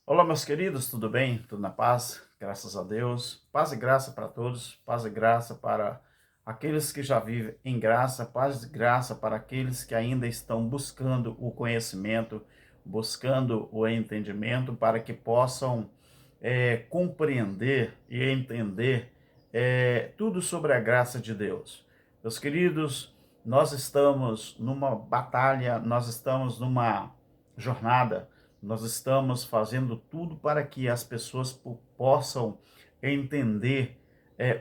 Olá, meus queridos, tudo bem? Tudo na paz? Graças a Deus. Paz e graça para todos, paz e graça para aqueles que já vivem em graça, paz e graça para aqueles que ainda estão buscando o conhecimento, buscando o entendimento, para que possam compreender e entender tudo sobre a graça de Deus. Meus queridos, nós estamos numa batalha, nós estamos numa jornada. Nós estamos fazendo tudo para que as pessoas possam entender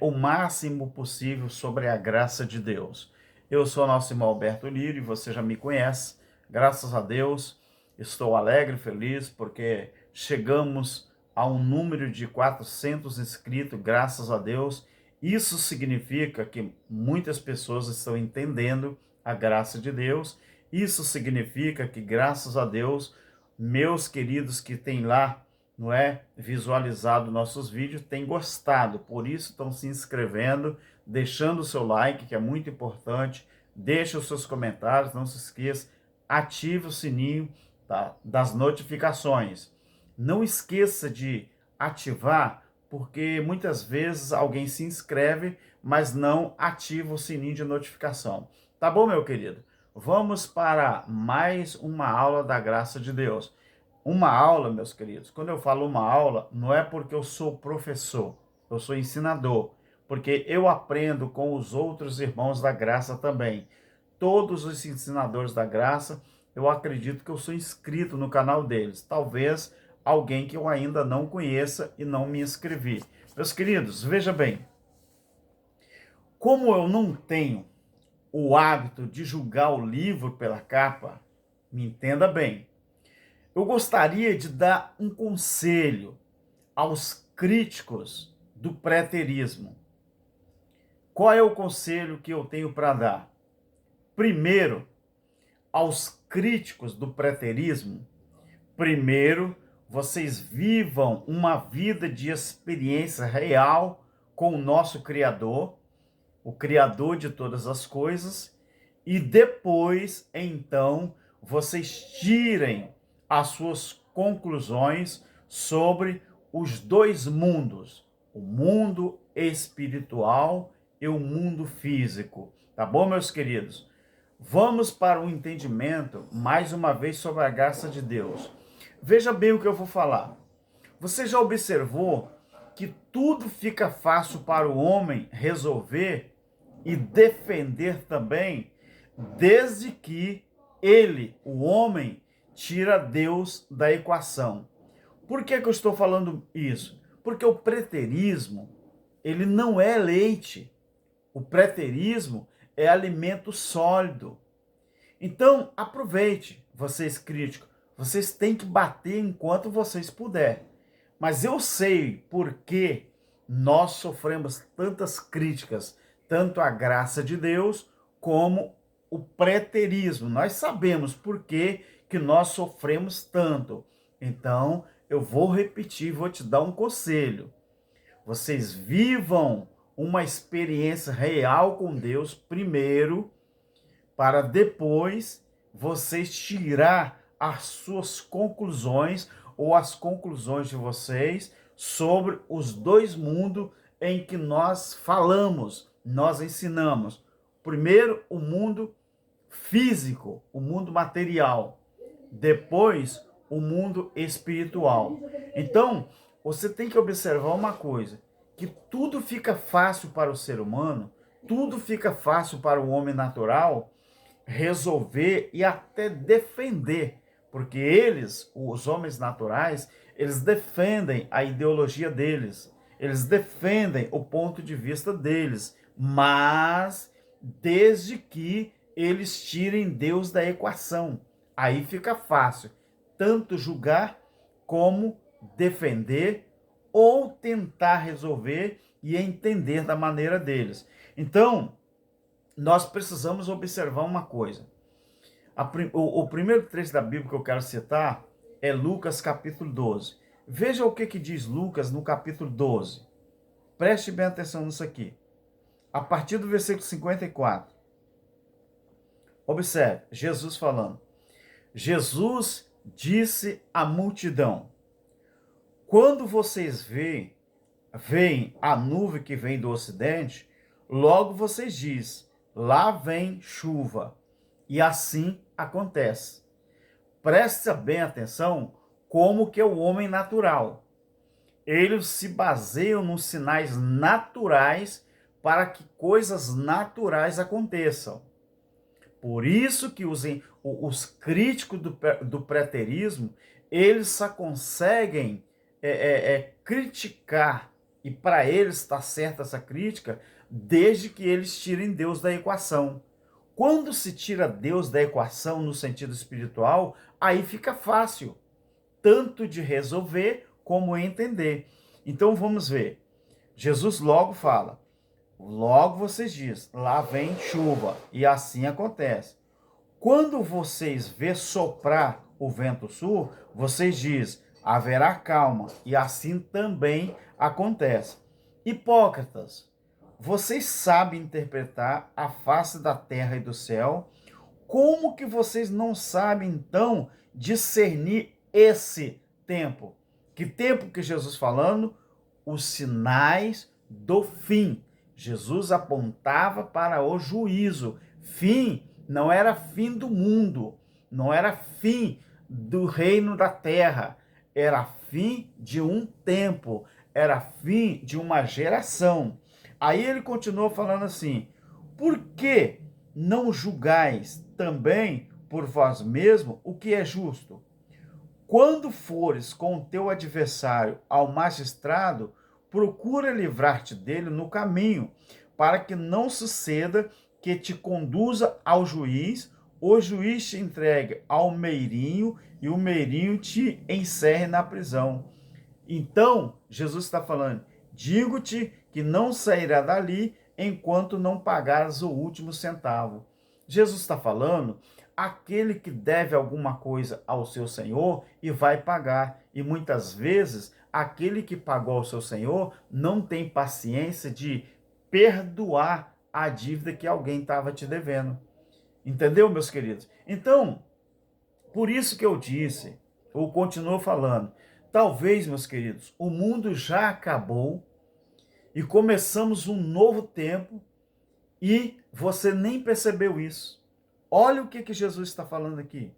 o máximo possível sobre a graça de Deus. Eu sou o nosso irmão Alberto Lírio, você já me conhece. Graças a Deus, estou alegre, feliz, porque chegamos a um número de 400 inscritos, graças a Deus. Isso significa que muitas pessoas estão entendendo a graça de Deus. Isso significa que, graças a Deus, meus queridos que têm lá, não é, visualizado nossos vídeos, têm gostado, por isso estão se inscrevendo, deixando o seu like, que é muito importante, deixe os seus comentários, não se esqueça, ative o sininho, tá, das notificações. Não esqueça de ativar, porque muitas vezes alguém se inscreve, mas não ativa o sininho de notificação. Tá bom, meu querido? Vamos para mais uma aula da graça de Deus. Uma aula, meus queridos, quando eu falo uma aula, não é porque eu sou professor, eu sou ensinador, porque eu aprendo com os outros irmãos da graça também. Todos os ensinadores da graça, eu acredito que eu sou inscrito no canal deles. Talvez alguém que eu ainda não conheça e não me inscrevi. Meus queridos, veja bem, como eu não tenho o hábito de julgar o livro pela capa, me entenda bem, eu gostaria de dar um conselho aos críticos do preterismo. Qual é o conselho que eu tenho para dar? Primeiro, aos críticos do preterismo, primeiro, vocês vivam uma vida de experiência real com o nosso Criador, o Criador de todas as coisas, e depois, então, vocês tirem as suas conclusões sobre os dois mundos, o mundo espiritual e o mundo físico. Tá bom, meus queridos? Vamos para o entendimento, mais uma vez, sobre a graça de Deus. Veja bem o que eu vou falar. Você já observou que tudo fica fácil para o homem resolver e defender também, desde que ele, o homem, tira Deus da equação. Por que eu estou falando isso? Porque o preterismo, ele não é leite. O preterismo é alimento sólido. Então, aproveite, vocês críticos. Vocês têm que bater enquanto vocês puderem. Mas eu sei por que nós sofremos tantas críticas, tanto à graça de Deus como o preterismo. Nós sabemos por que nós sofremos tanto. Então, eu vou repetir, vou te dar um conselho. Vocês vivam uma experiência real com Deus primeiro, para depois vocês tirar as suas conclusões ou as conclusões de vocês sobre os dois mundos em que nós falamos, nós ensinamos. Primeiro, o mundo físico, o mundo material. Depois, o mundo espiritual. Então, você tem que observar uma coisa, que tudo fica fácil para o ser humano, tudo fica fácil para o homem natural resolver e até defender, porque eles, os homens naturais, eles defendem a ideologia deles, eles defendem o ponto de vista deles, mas desde que eles tirem Deus da equação. Aí fica fácil tanto julgar como defender ou tentar resolver e entender da maneira deles. Então, nós precisamos observar uma coisa. O primeiro trecho da Bíblia que eu quero citar é Lucas capítulo 12. Veja o que diz Lucas no capítulo 12. Preste bem atenção nisso aqui. A partir do versículo 54. Observe, Jesus falando. Jesus disse à multidão: Quando vocês veem a nuvem que vem do ocidente, logo vocês dizem, lá vem chuva. E assim acontece. Presta bem atenção como que é o homem natural. Eles se baseiam nos sinais naturais para que coisas naturais aconteçam. Por isso que os críticos do preterismo, eles só conseguem criticar, e para eles está certa essa crítica, desde que eles tirem Deus da equação. Quando se tira Deus da equação no sentido espiritual, aí fica fácil, tanto de resolver como entender. Então vamos ver. Jesus logo fala, logo vocês dizem, lá vem chuva, e assim acontece. Quando vocês vê soprar o vento sul, vocês dizem, haverá calma, e assim também acontece. Hipócritas, vocês sabem interpretar a face da terra e do céu, como que vocês não sabem, então, discernir esse tempo? Que tempo que Jesus falando? Os sinais do fim. Jesus apontava para o juízo. Fim não era fim do mundo, não era fim do reino da terra, era fim de um tempo, era fim de uma geração. Aí ele continuou falando assim, por que não julgais também por vós mesmo o que é justo? Quando fores com o teu adversário ao magistrado, procura livrar-te dele no caminho, para que não suceda que te conduza ao juiz, o juiz te entregue ao meirinho e o meirinho te encerre na prisão. Então, Jesus está falando, digo-te que não sairá dali enquanto não pagares o último centavo. Jesus está falando aquele que deve alguma coisa ao seu Senhor e vai pagar. E muitas vezes, aquele que pagou ao seu Senhor não tem paciência de perdoar a dívida que alguém estava te devendo. Entendeu, meus queridos? Então, por isso que eu disse, ou continuo falando, talvez, meus queridos, o mundo já acabou e começamos um novo tempo e você nem percebeu isso. Olha o que Jesus está falando aqui.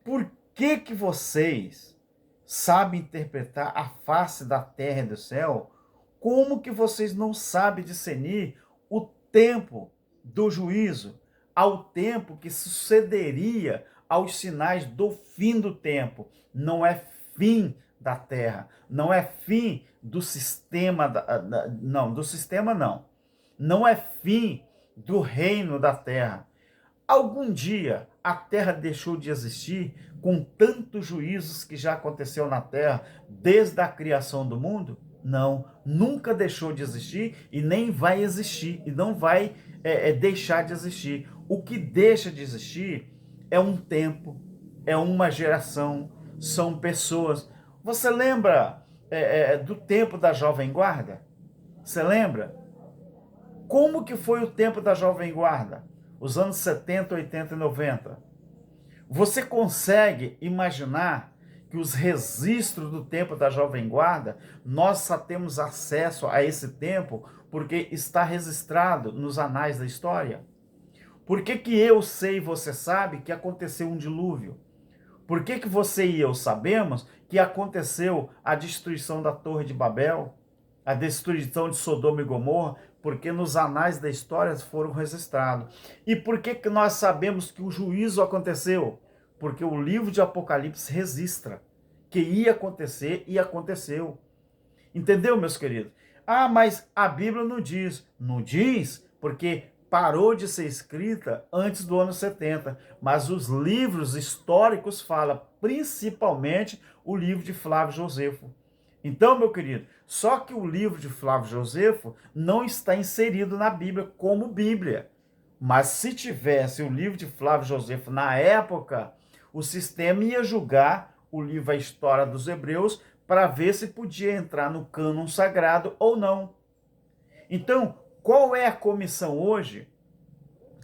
Por que vocês sabem interpretar a face da terra e do céu? Como que vocês não sabem discernir o tempo do juízo, ao tempo que sucederia aos sinais do fim do tempo? Não é fim da terra, não é fim do sistema, não, do sistema não. Não é fim do reino da terra. Algum dia a terra deixou de existir com tantos juízos que já aconteceu na terra desde a criação do mundo? Não, nunca deixou de existir e nem vai existir, e não vai deixar de existir. O que deixa de existir é um tempo, é uma geração, são pessoas. Você lembra do tempo da Jovem Guarda? Você lembra? Como que foi o tempo da Jovem Guarda? Os anos 70, 80 e 90. Você consegue imaginar que os registros do tempo da Jovem Guarda, nós só temos acesso a esse tempo porque está registrado nos anais da história? Por que eu sei e você sabe que aconteceu um dilúvio? Por que você e eu sabemos que aconteceu a destruição da Torre de Babel, a destruição de Sodoma e Gomorra? Porque nos anais da história foram registrados. E por que nós sabemos que o juízo aconteceu? Porque o livro de Apocalipse registra que ia acontecer e aconteceu. Entendeu, meus queridos? Ah, mas a Bíblia não diz. Não diz porque parou de ser escrita antes do ano 70. Mas os livros históricos falam, principalmente o livro de Flávio Josefo. Então, meu querido, só que o livro de Flávio Josefo não está inserido na Bíblia como Bíblia. Mas se tivesse o livro de Flávio Josefo na época, o sistema ia julgar o livro A História dos Hebreus para ver se podia entrar no cânon sagrado ou não. Então, qual é a comissão hoje?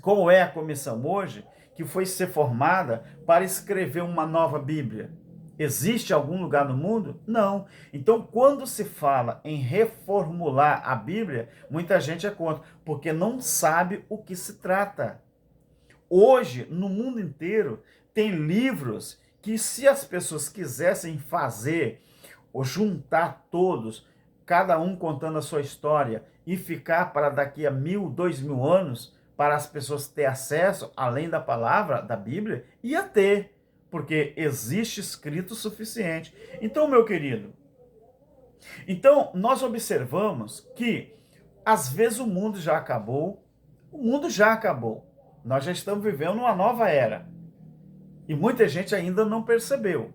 Qual é a comissão hoje que foi ser formada para escrever uma nova Bíblia? Existe algum lugar no mundo? Não. Então, quando se fala em reformular a Bíblia, muita gente é contra, porque não sabe o que se trata. Hoje, no mundo inteiro, tem livros que, se as pessoas quisessem fazer ou juntar todos, cada um contando a sua história, e ficar para daqui a 1.000, 2.000 anos, para as pessoas ter acesso, além da palavra, da Bíblia, ia ter, porque existe escrito o suficiente. Então, meu querido, então nós observamos que, às vezes, o mundo já acabou, nós já estamos vivendo uma nova era, e muita gente ainda não percebeu.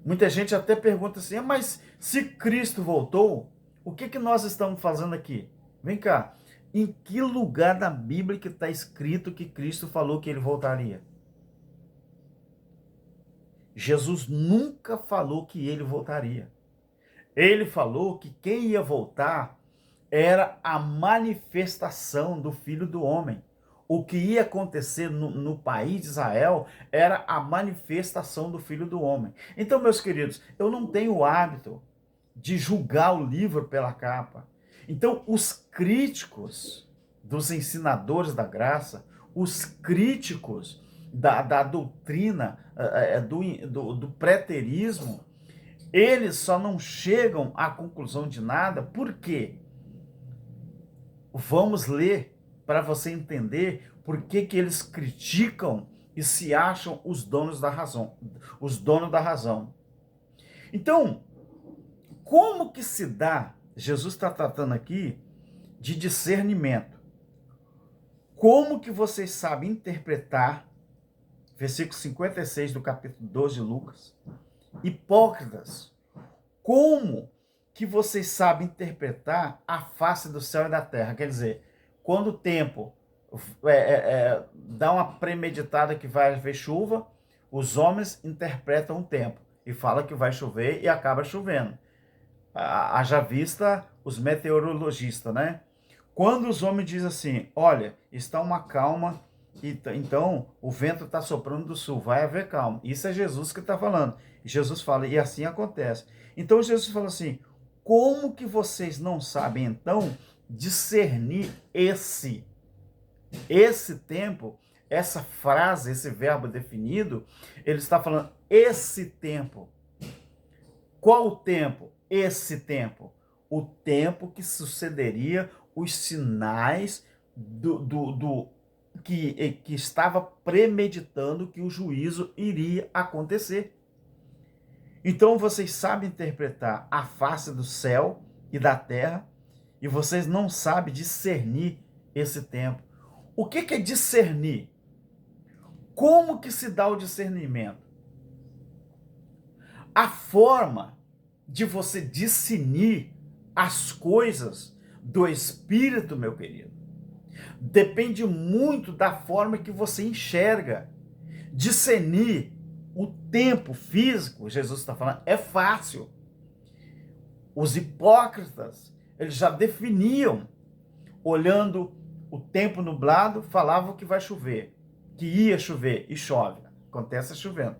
Muita gente até pergunta assim, mas se Cristo voltou, o que nós estamos fazendo aqui? Vem cá, em que lugar da Bíblia que está escrito que Cristo falou que ele voltaria? Jesus nunca falou que ele voltaria. Ele falou que quem ia voltar era a manifestação do Filho do Homem. O que ia acontecer no país de Israel era a manifestação do Filho do Homem. Então, meus queridos, eu não tenho o hábito de julgar o livro pela capa. Então, os críticos dos ensinadores da graça, os críticos da doutrina do preterismo, eles só não chegam à conclusão de nada. Por quê? Vamos ler para você entender por que eles criticam e se acham os donos da razão. Os donos da razão. Então, como que se dá? Jesus está tratando aqui de discernimento. Como que vocês sabem interpretar, versículo 56 do capítulo 12 de Lucas, hipócritas, como que vocês sabem interpretar a face do céu e da terra? Quer dizer, quando o tempo dá uma premeditada que vai haver chuva, os homens interpretam o tempo e falam que vai chover e acaba chovendo. Haja vista os meteorologistas, né? Quando os homens dizem assim, olha, está uma calma, então o vento está soprando do sul, vai haver calma. Isso é Jesus que está falando. E Jesus fala, e assim acontece. Então Jesus fala assim, como que vocês não sabem, então, discernir esse tempo, essa frase, esse verbo definido? Ele está falando, esse tempo. Qual o tempo? Esse tempo. O tempo que sucederia os sinais que estava premeditando que o juízo iria acontecer. Então vocês sabem interpretar a face do céu e da terra, e vocês não sabem discernir esse tempo. O que é discernir? Como que se dá o discernimento? A forma de você discernir as coisas do Espírito, meu querido, depende muito da forma que você enxerga. Discernir o tempo físico, Jesus está falando, é fácil. Os hipócritas, eles já definiam, olhando o tempo nublado, falavam que vai chover, que ia chover, e chove, acontece chovendo.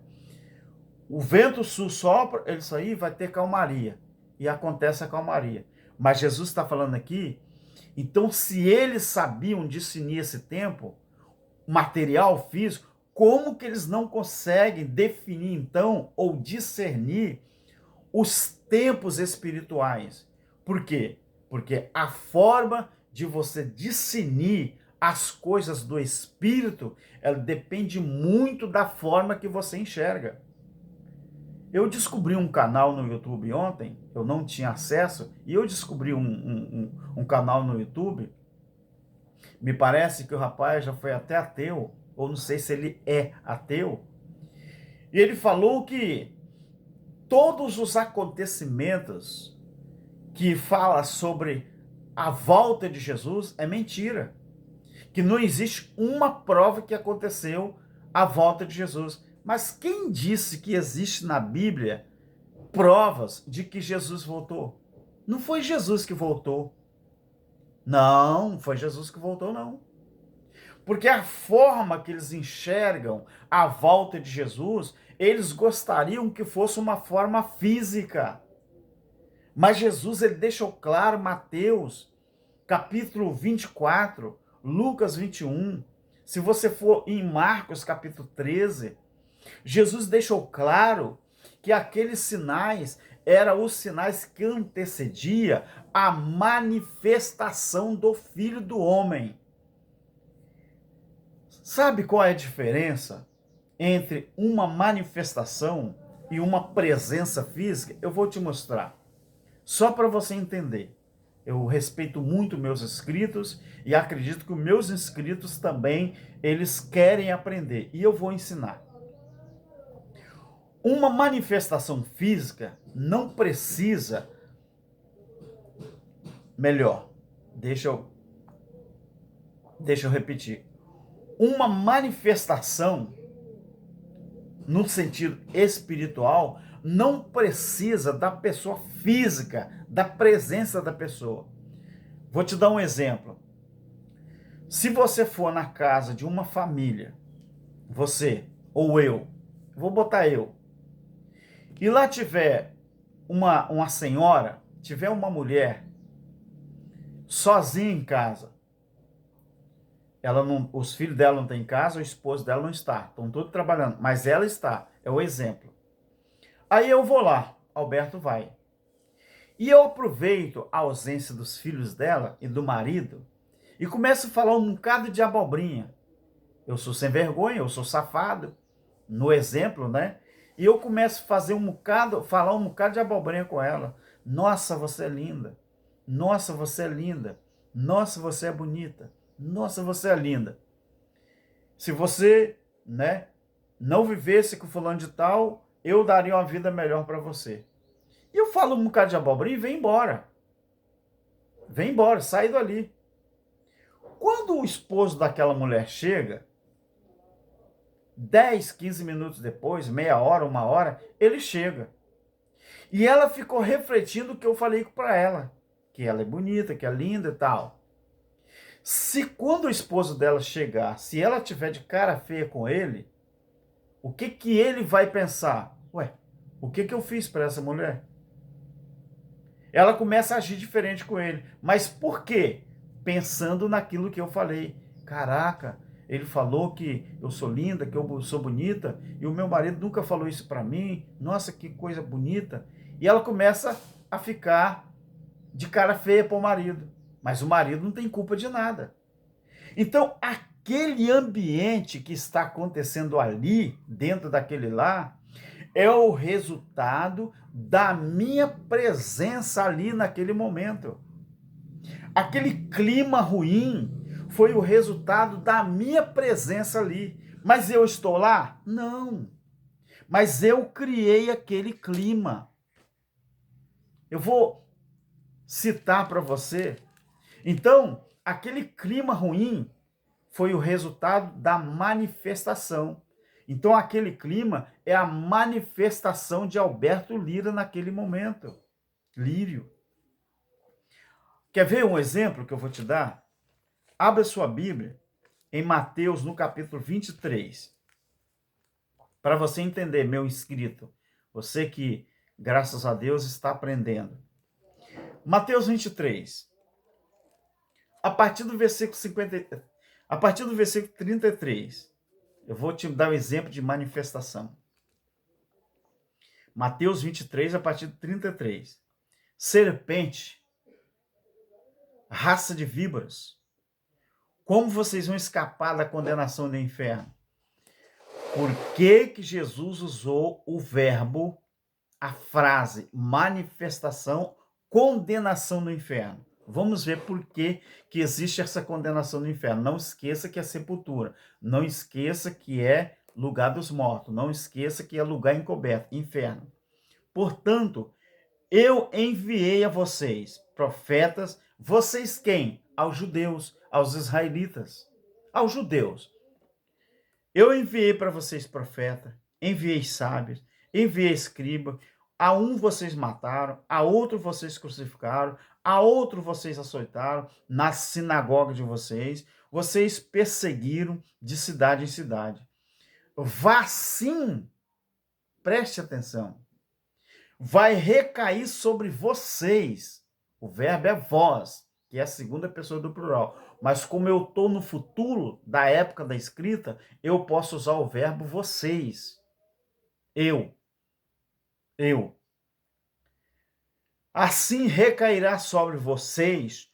O vento sul sopra, isso aí vai ter calmaria, e acontece a calmaria. Mas Jesus está falando aqui, então se eles sabiam discernir esse tempo, material, físico, como que eles não conseguem definir então, ou discernir os tempos espirituais? Por quê? Porque a forma de você discernir as coisas do Espírito, ela depende muito da forma que você enxerga. Eu descobri um canal no YouTube ontem, eu não tinha acesso, e eu descobri um canal no YouTube. Me parece que o rapaz já foi até ateu, ou não sei se ele é ateu. E ele falou que todos os acontecimentos que fala sobre a volta de Jesus é mentira. Que não existe uma prova que aconteceu a volta de Jesus. Mas quem disse que existe na Bíblia provas de que Jesus voltou? Não foi Jesus que voltou. Não foi Jesus que voltou, não. Porque a forma que eles enxergam a volta de Jesus, Eles gostariam que fosse uma forma física. Mas Jesus, ele deixou claro, Mateus, capítulo 24, Lucas 21, se você for em Marcos, capítulo 13, Jesus deixou claro que aqueles sinais eram os sinais que antecedia a manifestação do Filho do Homem. Sabe qual é a diferença entre uma manifestação e uma presença física? Eu vou te mostrar, só para você entender. Eu respeito muito meus inscritos e acredito que os meus inscritos também, eles querem aprender e eu vou ensinar. Uma manifestação física não precisa, melhor, deixa eu repetir. Uma manifestação no sentido espiritual não precisa da pessoa física, da presença da pessoa. Vou te dar um exemplo. Se você for na casa de uma família, você ou eu, vou botar eu, e lá tiver uma senhora, tiver uma mulher sozinha em casa, ela não, os filhos dela não têm em casa, o esposo dela não está, estão todos trabalhando, mas ela está, é o exemplo. Aí eu vou lá, Alberto vai, e eu aproveito a ausência dos filhos dela e do marido e começo a falar um bocado de abobrinha. Eu sou sem vergonha, eu sou safado, no exemplo, né? E eu começo a fazer falar um bocado de abobrinha com ela. Nossa, você é linda. Nossa, você é linda. Nossa, você é bonita. Nossa, você é linda. Se você, né, não vivesse com fulano de tal, eu daria uma vida melhor para você. E eu falo um bocado de abobrinha e vem embora. Vem embora, sai dali. Quando o esposo daquela mulher chega, 10, 15 minutos depois, meia hora, uma hora, ele chega. E ela ficou refletindo o que eu falei para ela, que ela é bonita, que é linda e tal. Se quando o esposo dela chegar, se ela tiver de cara feia com ele, o que que ele vai pensar? Ué, o que que eu fiz para essa mulher? Ela começa a agir diferente com ele. Mas por quê? Pensando naquilo que eu falei. Caraca, ele falou que eu sou linda, que eu sou bonita, e o meu marido nunca falou isso para mim. Nossa, que coisa bonita. E ela começa a ficar de cara feia para o marido. Mas o marido não tem culpa de nada. Então, aquele ambiente que está acontecendo ali, dentro daquele lá, é o resultado da minha presença ali naquele momento. Aquele clima ruim foi o resultado da minha presença ali. Mas eu estou lá? Não. Mas eu criei aquele clima. Eu vou citar para você. Então, aquele clima ruim foi o resultado da manifestação. Então, aquele clima é a manifestação de Alberto Lira naquele momento. Lírio. Quer ver um exemplo que eu vou te dar? Abra sua Bíblia em Mateus, no capítulo 23. Para você entender, meu inscrito. Você que, graças a Deus, está aprendendo. Mateus 23. A partir do versículo 50, a partir do versículo 33. Eu vou te dar um exemplo de manifestação. Mateus 23, a partir do 33. Serpente, raça de víboras, como vocês vão escapar da condenação do inferno? Por que que Jesus usou o verbo, a frase, manifestação, condenação no inferno? Vamos ver por que que existe essa condenação no inferno. Não esqueça que é sepultura. Não esqueça que é lugar dos mortos. Não esqueça que é lugar encoberto, inferno. Portanto, eu enviei a vocês, profetas, vocês quem? Aos judeus, aos israelitas. Aos judeus. Eu enviei para vocês profeta, enviei sábios, enviei escriba. A um vocês mataram, a outro vocês crucificaram, a outro vocês açoitaram na sinagoga de vocês. Vocês perseguiram de cidade em cidade. Vá sim preste atenção, vai recair sobre vocês. O verbo é vós, que é a segunda pessoa do plural. Mas como eu estou no futuro da época da escrita, eu posso usar o verbo vocês. Eu. Assim recairá sobre vocês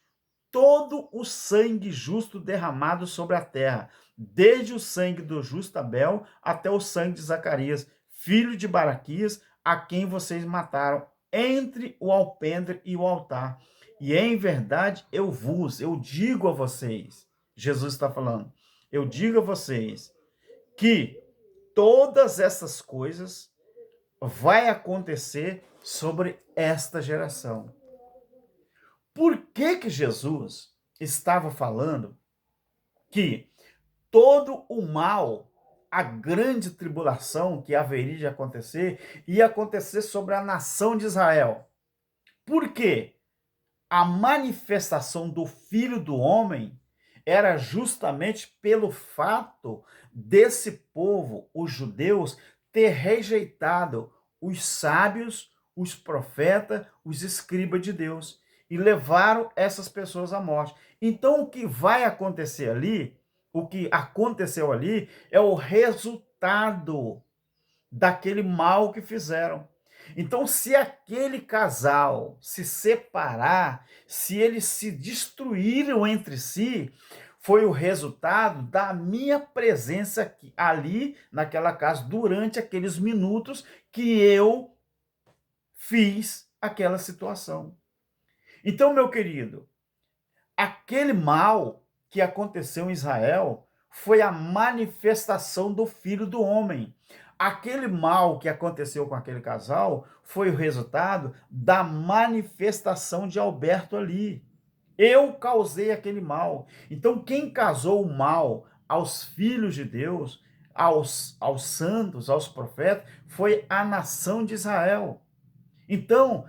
todo o sangue justo derramado sobre a terra, desde o sangue do justo Abel até o sangue de Zacarias, filho de Baraquias, a quem vocês mataram entre o alpendre e o altar. E em verdade eu digo a vocês, Jesus está falando, eu digo a vocês que todas essas coisas vai acontecer sobre esta geração. Por que Jesus estava falando que todo o mal, a grande tribulação que haveria de acontecer, ia acontecer sobre a nação de Israel? Por quê? A manifestação do Filho do Homem era justamente pelo fato desse povo, os judeus, ter rejeitado os sábios, os profetas, os escribas de Deus e levaram essas pessoas à morte. Então, o que vai acontecer ali, o que aconteceu ali, é o resultado daquele mal que fizeram. Então, se aquele casal se separar, se eles se destruíram entre si, foi o resultado da minha presença aqui, ali naquela casa durante aqueles minutos que eu fiz aquela situação. Então, meu querido, aquele mal que aconteceu em Israel foi a manifestação do Filho do Homem. Aquele mal que aconteceu com aquele casal foi o resultado da manifestação de Alberto ali. Eu causei aquele mal. Então, quem causou o mal aos filhos de Deus, aos santos, aos profetas, foi a nação de Israel. Então,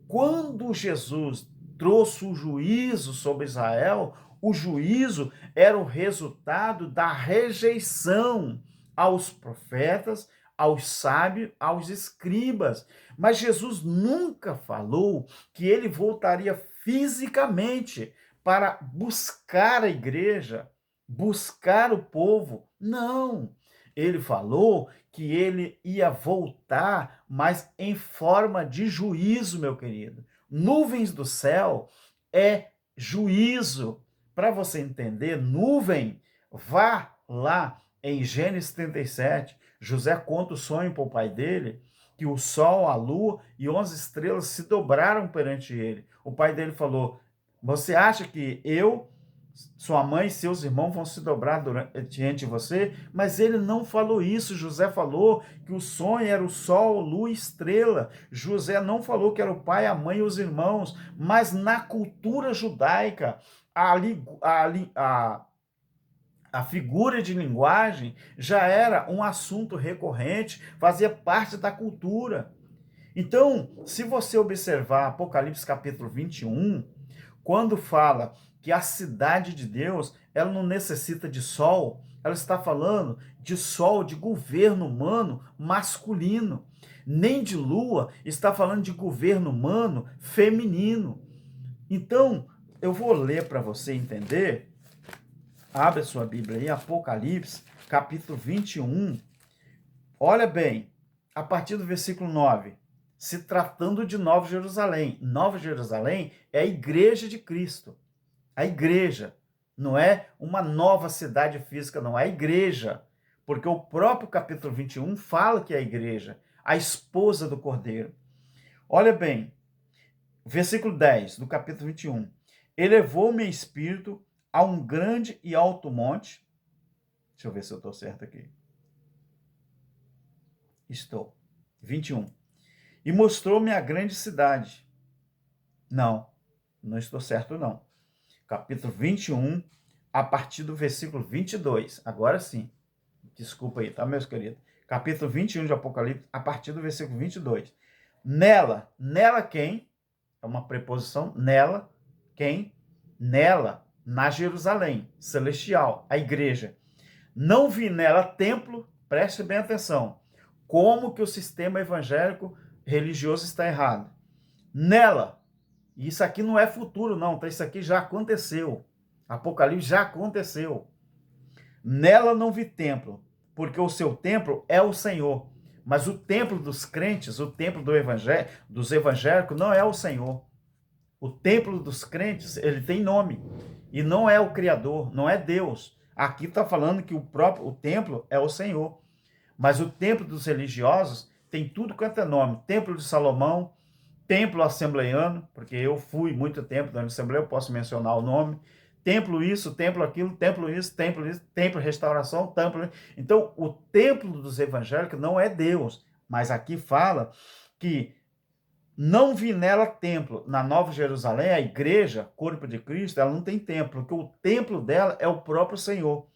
quando Jesus trouxe o juízo sobre Israel, o juízo era o resultado da rejeição aos profetas, aos sábios, aos escribas. Mas Jesus nunca falou que ele voltaria fisicamente para buscar a igreja, buscar o povo. Não. Ele falou que ele ia voltar, mas em forma de juízo, meu querido. Nuvens do céu é juízo. Para você entender, nuvem, vá lá em Gênesis 37. José conta o sonho para o pai dele, que o sol, a lua e 11 estrelas se dobraram perante ele. O pai dele falou, você acha que eu, sua mãe e seus irmãos vão se dobrar diante de você? Mas ele não falou isso. José falou que o sonho era o sol, lua e estrela. José não falou que era o pai, a mãe e os irmãos. Mas na cultura judaica, a figura de linguagem já era um assunto recorrente, fazia parte da cultura. Então, se você observar Apocalipse capítulo 21, quando fala que a cidade de Deus, ela não necessita de sol, ela está falando de sol, de governo humano masculino. Nem de lua, está falando de governo humano feminino. Então, eu vou ler para você entender. Abre a sua Bíblia aí, Apocalipse, capítulo 21. Olha bem, a partir do versículo 9. Se tratando de Nova Jerusalém. Nova Jerusalém é a igreja de Cristo. A igreja. Não é uma nova cidade física, não. É a igreja. Porque o próprio capítulo 21 fala que é a igreja. A esposa do Cordeiro. Olha bem. Versículo 10 do capítulo 21. Elevou meu espírito a um grande e alto monte. Deixa eu ver se eu estou certo aqui. Estou. 21. E mostrou-me a grande cidade. Não estou certo, não. Capítulo 21, a partir do versículo 22. Agora sim. Desculpa aí, tá, meus queridos? Capítulo 21 de Apocalipse, a partir do versículo 22. Nela quem? É uma preposição, nela, quem? Nela, na Jerusalém celestial, a igreja. Não vi nela templo, preste bem atenção, Como que o sistema evangélico religioso está errado? Nela, e isso aqui não é futuro não, tá? Isso aqui já aconteceu. Apocalipse já aconteceu. Nela não vi templo, porque o seu templo é o Senhor. Mas o templo dos crentes, o templo dos evangélicos, não é o Senhor. O templo dos crentes, ele tem nome. E não é o Criador, não é Deus. Aqui está falando que o templo é o Senhor. Mas o templo dos religiosos tem tudo quanto é nome. Templo de Salomão, templo assembleiano, porque eu fui muito tempo na Assembleia, eu posso mencionar o nome. Templo isso, templo aquilo, templo isso, templo restauração, templo. Então, o templo dos evangélicos não é Deus, mas aqui fala que não vi nela templo. Na Nova Jerusalém, a igreja, corpo de Cristo, ela não tem templo, porque o templo dela é o próprio Senhor.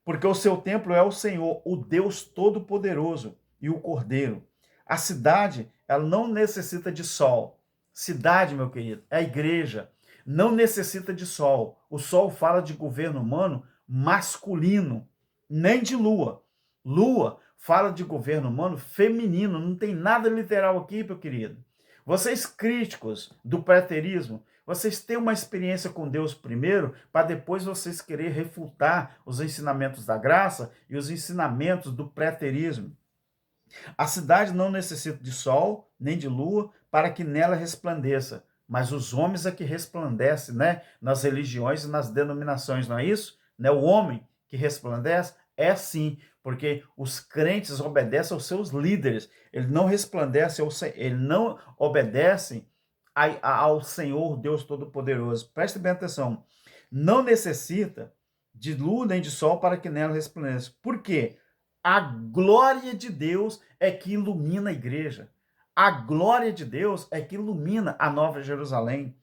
Porque o seu templo é o Senhor, o Deus Todo-Poderoso e o Cordeiro. A cidade, ela não necessita de sol. Cidade, meu querido, é a igreja. Não necessita de sol. O sol fala de governo humano masculino, nem de lua. Lua fala de governo humano feminino. Não tem nada literal aqui, meu querido. Vocês críticos do preterismo, vocês têm uma experiência com Deus primeiro, para depois vocês querer refutar os ensinamentos da graça e os ensinamentos do preterismo. A cidade não necessita de sol, nem de lua, para que nela resplandeça. Mas os homens é que resplandecem, né? Nas religiões e nas denominações, não é isso? Né? O homem que resplandece é sim, porque os crentes obedecem aos seus líderes. Ele não resplandece, ele não obedece ao Senhor Deus Todo-Poderoso. Preste bem atenção. Não necessita de lua nem de sol para que nela resplandeça. Por quê? A glória de Deus é que ilumina a igreja. A glória de Deus é que ilumina a Nova Jerusalém.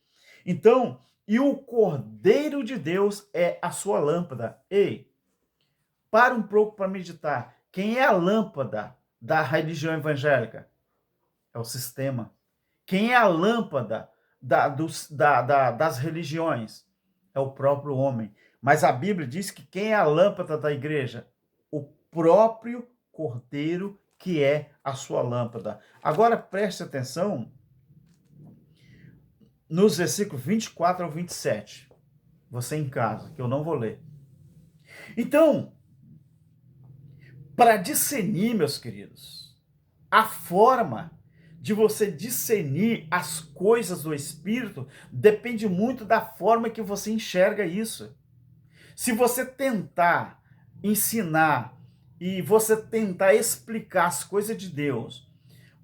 Então, e o Cordeiro de Deus é a sua lâmpada. Ei, para um pouco para meditar. Quem é a lâmpada da religião evangélica? É o sistema. Quem é a lâmpada das religiões? É o próprio homem. Mas a Bíblia diz que quem é a lâmpada da igreja? O próprio Cordeiro, que é a sua lâmpada. Agora preste atenção nos versículos 24 ao 27. Você em casa, que eu não vou ler. Então, para discernir, meus queridos, a forma de você discernir as coisas do Espírito depende muito da forma que você enxerga isso. Se você tentar ensinar e você tentar explicar as coisas de Deus,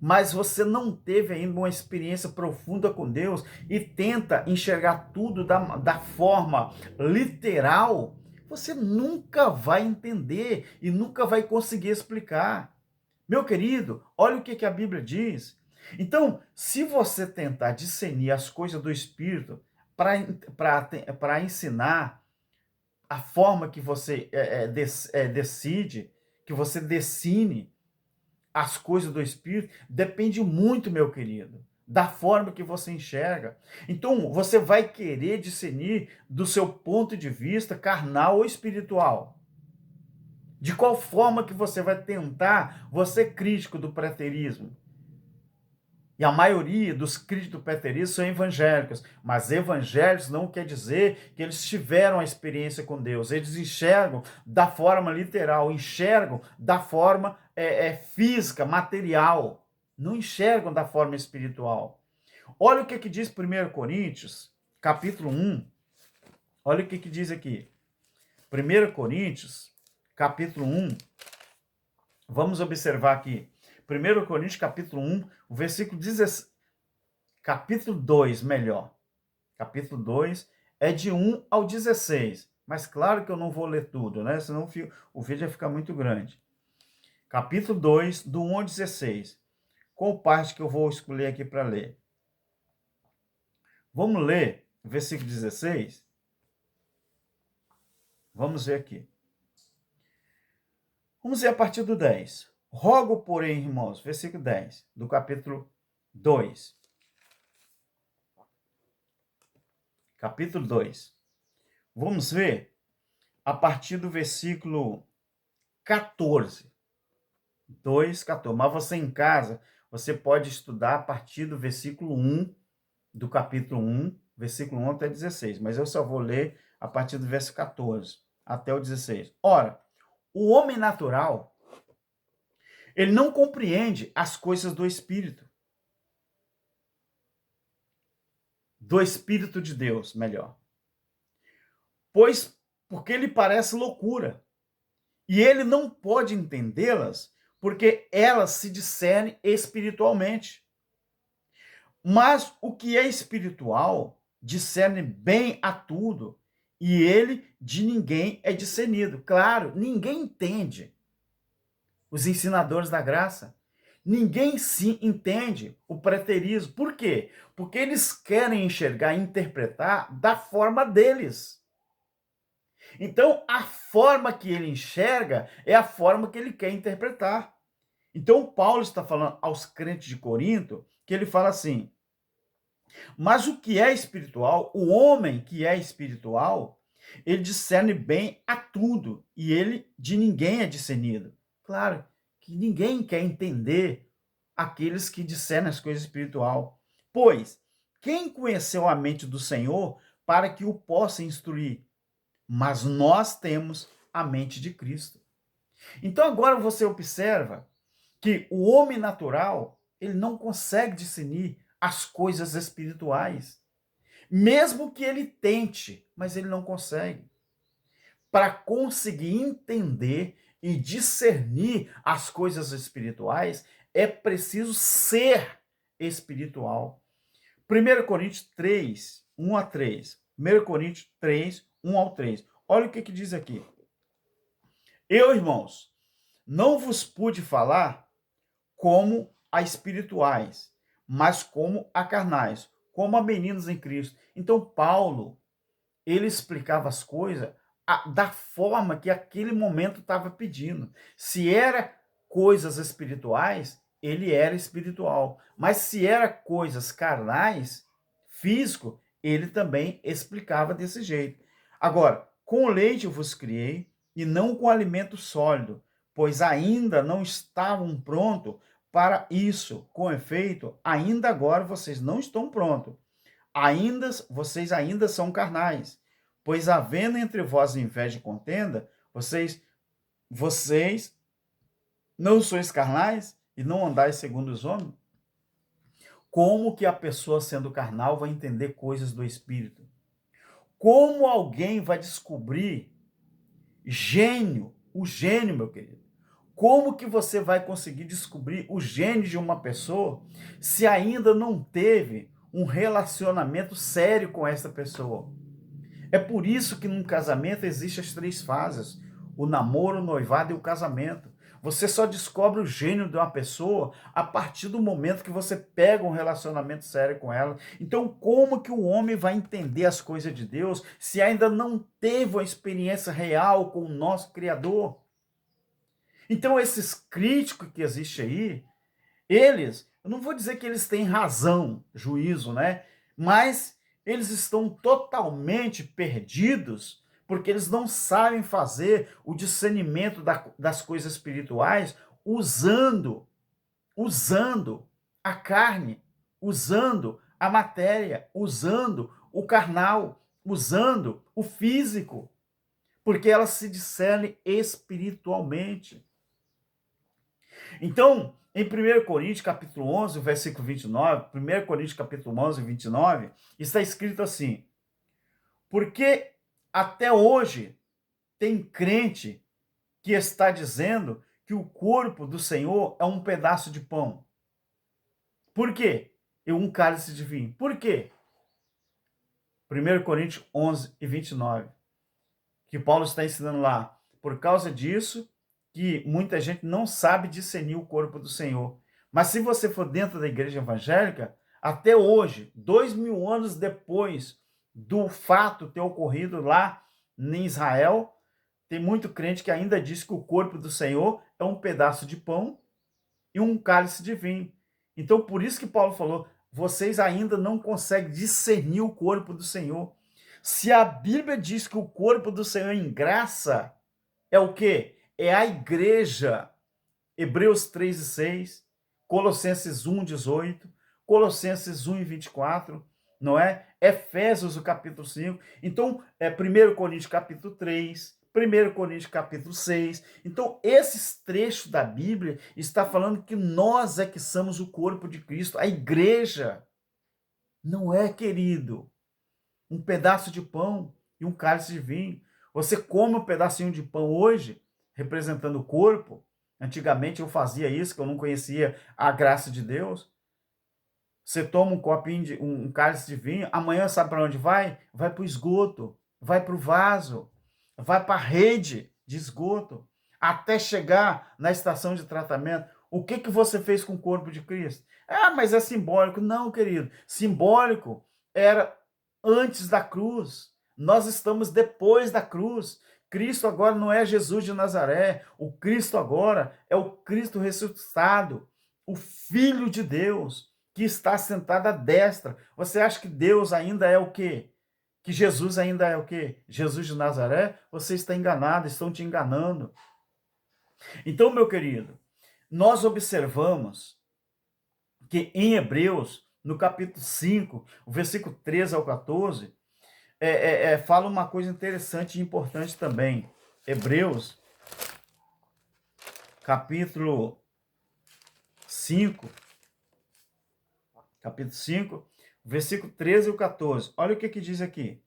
mas você não teve ainda uma experiência profunda com Deus e tenta enxergar tudo da forma literal, você nunca vai entender e nunca vai conseguir explicar. Meu querido, olha o que a Bíblia diz. Então, se você tentar discernir as coisas do Espírito para ensinar a forma que você decide, que você decine as coisas do Espírito, depende muito, meu querido, da forma que você enxerga. Então, você vai querer discernir do seu ponto de vista carnal ou espiritual. De qual forma que você vai tentar, você crítico do preterismo? E a maioria dos críticos do preterismo são evangélicos, mas evangélicos não quer dizer que eles tiveram a experiência com Deus. Eles enxergam da forma literal, enxergam da forma física, material. Não enxergam da forma espiritual. Olha o que diz 1 Coríntios, capítulo 1. Olha o que diz aqui. 1 Coríntios, capítulo 1. Vamos observar aqui. 1 Coríntios, capítulo 1, o versículo 16. Capítulo 2, melhor. Capítulo 2 é de 1 ao 16. Mas claro que eu não vou ler tudo, né? Senão o vídeo vai ficar muito grande. Capítulo 2, do 1 ao 16. Qual parte que eu vou escolher aqui para ler? Vamos ler o versículo 16? Vamos ver aqui. Vamos ver a partir do 10. Rogo, porém, irmãos, versículo 10, do capítulo 2. Capítulo 2. Vamos ver a partir do versículo 14. 2:14. Mas você em casa, você pode estudar a partir do versículo 1 do capítulo 1, versículo 1 até 16. Mas eu só vou ler a partir do verso 14 até o 16. Ora, o homem natural, ele não compreende as coisas do Espírito de Deus, melhor. Pois, porque ele parece loucura. E ele não pode entendê-las, porque elas se discernem espiritualmente. Mas o que é espiritual discerne bem a tudo, e ele de ninguém é discernido. Claro, ninguém entende os ensinadores da graça. Ninguém se entende o preterismo. Por quê? Porque eles querem enxergar e interpretar da forma deles. Então, a forma que ele enxerga é a forma que ele quer interpretar. Então, Paulo está falando aos crentes de Corinto, que ele fala assim: mas o que é espiritual, o homem que é espiritual, ele discerne bem a tudo, e ele de ninguém é discernido. Claro que ninguém quer entender aqueles que discernem as coisas espiritual. Pois, quem conheceu a mente do Senhor para que o possa instruir? Mas nós temos a mente de Cristo. Então agora você observa que o homem natural, ele não consegue discernir as coisas espirituais. Mesmo que ele tente, mas ele não consegue. Para conseguir entender e discernir as coisas espirituais, é preciso ser espiritual. 1 Coríntios 3, 1 a 3. 1 Coríntios 3, 1 ao 3. Olha o que diz aqui. Eu, irmãos, não vos pude falar como a espirituais, mas como a carnais, como a meninos em Cristo. Então, Paulo, ele explicava as coisas da forma que aquele momento estava pedindo. Se era coisas espirituais, ele era espiritual. Mas se era coisas carnais, físico, ele também explicava desse jeito. Agora, com leite eu vos criei, e não com alimento sólido, pois ainda não estavam prontos para isso. Com efeito, ainda agora vocês não estão prontos. Vocês ainda são carnais. Pois havendo entre vós inveja e contenda, vocês não sois carnais e não andais segundo os homens? Como que a pessoa sendo carnal vai entender coisas do Espírito? Como alguém vai descobrir o gênio, meu querido? Como que você vai conseguir descobrir o gênio de uma pessoa se ainda não teve um relacionamento sério com essa pessoa? É por isso que num casamento existem as 3 fases: o namoro, o noivado e o casamento. Você só descobre o gênio de uma pessoa a partir do momento que você pega um relacionamento sério com ela. Então, como que o homem vai entender as coisas de Deus se ainda não teve uma experiência real com o nosso Criador? Então, esses críticos que existem aí, eu não vou dizer que eles têm razão, juízo, né? Mas eles estão totalmente perdidos porque eles não sabem fazer o discernimento das coisas espirituais usando a carne, usando a matéria, usando o carnal, usando o físico, porque elas se discernem espiritualmente. Então, em 1 Coríntios capítulo 11, versículo 29, 1 Coríntios capítulo 11, 29, está escrito assim: porque até hoje tem crente que está dizendo que o corpo do Senhor é um pedaço de pão. Por quê? E um cálice de vinho. Por quê? 1 Coríntios 11 e 29, que Paulo está ensinando lá. Por causa disso, que muita gente não sabe discernir o corpo do Senhor. Mas se você for dentro da igreja evangélica, até hoje, 2000 anos depois do fato ter ocorrido lá em Israel, tem muito crente que ainda diz que o corpo do Senhor é um pedaço de pão e um cálice de vinho. Então, por isso que Paulo falou, vocês ainda não conseguem discernir o corpo do Senhor. Se a Bíblia diz que o corpo do Senhor em graça é o quê? É a igreja. Hebreus 3:6, Colossenses 1:18, Colossenses 1:24, não é? Efésios, o capítulo 5. Então, 1 Coríntios, capítulo 3, 1 Coríntios, capítulo 6. Então, esses trechos da Bíblia está falando que nós é que somos o corpo de Cristo, a igreja. Não é, querido, um pedaço de pão e um cálice de vinho. Você come um pedacinho de pão hoje, representando o corpo. Antigamente eu fazia isso, que eu não conhecia a graça de Deus. Você toma um copinho de um cálice de vinho, amanhã sabe para onde vai? Vai para o esgoto, vai para o vaso, vai para a rede de esgoto, até chegar na estação de tratamento. O que que você fez com o corpo de Cristo? Ah, mas é simbólico. Não, querido. Simbólico era antes da cruz. Nós estamos depois da cruz. Cristo agora não é Jesus de Nazaré. O Cristo agora é o Cristo ressuscitado, o Filho de Deus, que está sentado à destra. Você acha que Deus ainda é o quê? Que Jesus ainda é o quê? Jesus de Nazaré? Você está enganado, estão te enganando. Então, meu querido, nós observamos que em Hebreus, no capítulo 5, o versículo 13 ao 14, fala uma coisa interessante e importante também. Hebreus, capítulo 5, versículo 13 e 14. Olha o que diz aqui.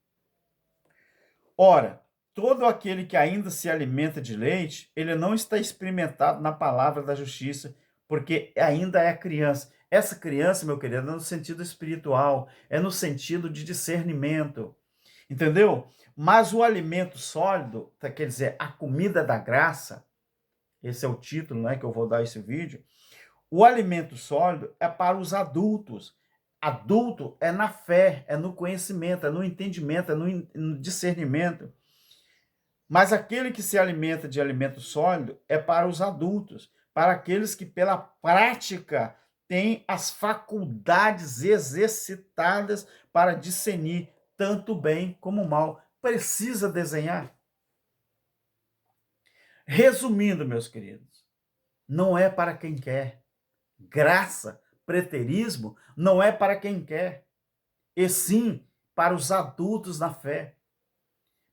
Ora, todo aquele que ainda se alimenta de leite, ele não está experimentado na palavra da justiça, porque ainda é criança. Essa criança, meu querido, é no sentido espiritual, é no sentido de discernimento, entendeu? Mas o alimento sólido, quer dizer, a comida da graça, esse é o título, né, que eu vou dar esse vídeo. O alimento sólido é para os adultos. Adulto é na fé, é no conhecimento, é no entendimento, é no discernimento. Mas aquele que se alimenta de alimento sólido é para os adultos, para aqueles que pela prática têm as faculdades exercitadas para discernir tanto o bem como o mal. Precisa desenhar. Resumindo, meus queridos, não é para quem quer. Graça, preterismo, não é para quem quer, e sim para os adultos na fé,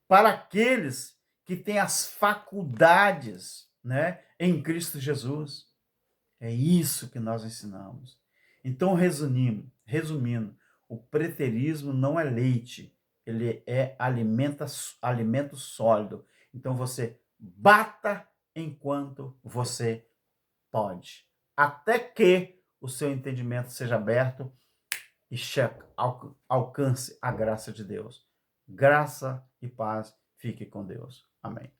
para aqueles que têm as faculdades, né, em Cristo Jesus. É isso que nós ensinamos. Então, resumindo, o preterismo não é leite, ele é alimento sólido. Então, você bata enquanto você pode, até que o seu entendimento seja aberto e alcance a graça de Deus. Graça e paz, fique com Deus. Amém.